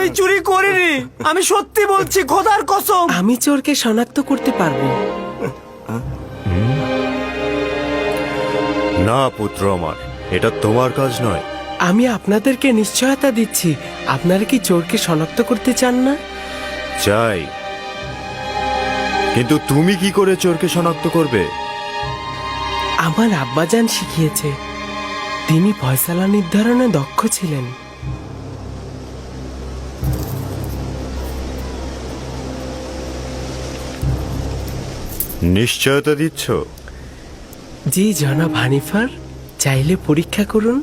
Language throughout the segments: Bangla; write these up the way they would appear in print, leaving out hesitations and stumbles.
আমি চুরি করিনি, আমি সত্যি বলছি, খোদার কসম। আমি চোরকে শনাক্ত করতে পারবো। না পুত্র আমার, এটা তোমার কাজ নয়। আমি আপনাদেরকে নিশ্চয়তা দিচ্ছি, আপনারা কি চোরকে শনাক্ত করতে চান না? চাই, কিন্তু তুমি কি করে চোরকে শনাক্ত করবে? আমার আব্বাজান শিখিয়েছে, তিনি ফয়সালা নির্ধারণে দক্ষ ছিলেন। নিশ্চয়তা দিচ্ছ? জি জনাব হানিফার, চাইলে পরীক্ষা করুন।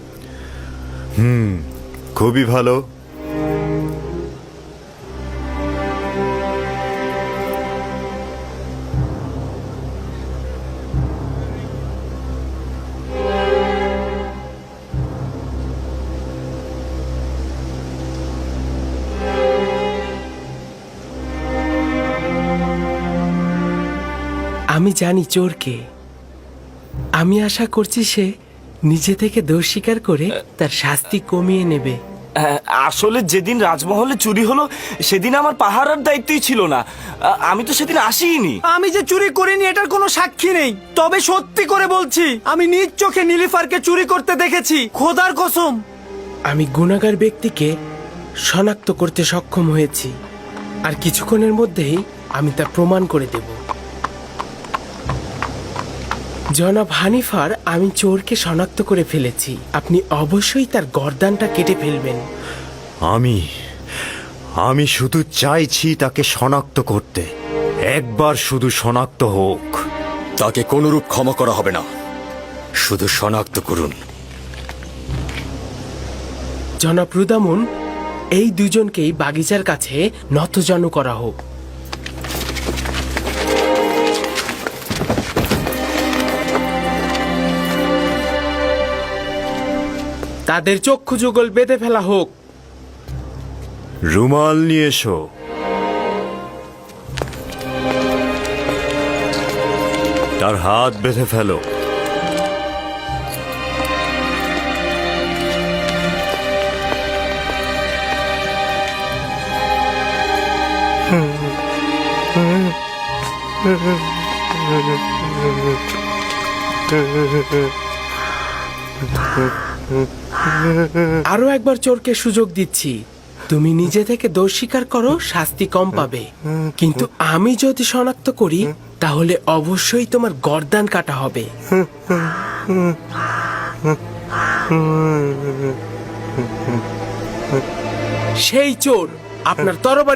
খুবই ভালো। আমি জানি চোরকে। আমি আশা করছি সে নিজে থেকে দোষ স্বীকার করে তার শাস্তি কমিয়ে নেবে। আসলে যেদিন রাজমহলে চুরি হলো সেদিন আমার পাহারার দায়িত্বই ছিল না, আমি তো সেদিন আসিনি। আমি যে চুরি করিনি এটার কোনো সাক্ষী নেই, তবে সত্যি করে বলছি আমি নিজ চোখে নীলিফারকে চুরি করতে দেখেছি, খোদার কসম। আমি গুনাহগার ব্যক্তিকে শনাক্ত করতে সক্ষম হয়েছি, আর কিছুক্ষণের মধ্যেই আমি তা প্রমাণ করে দেব। জনাব হানিফার, আমি চোরকে শনাক্ত করে ফেলেছি, আপনি অবশ্যই তার গর্দানটা কেটে ফেলবেন। আমি শুধু চাইছি তাকে শনাক্ত করতে। একবার শুধু শনাক্ত হোক। তাকে কোনরূপ ক্ষমা করা হবে না, শুধু শনাক্ত করুন। জনাব রুদামুন, এই দুজনকেই বাগিচার কাছে নতজানু করা হোক। তাদের চক্ষু যুগল বেঁধে ফেলা হোক। রুমাল নিয়ে এসো। তার হাত বেঁধে ফেলো। আরো একবার চোরকে সুযোগ দিচ্ছি, তুমি নিজে থেকে দোষ স্বীকার করো, শাস্তি কম পাবে। কিন্তু আমি যদি শনাক্ত করি তাহলে অবশ্যই তোমার গর্দান কাটা হবে। সেই চোর আপনার তরবারি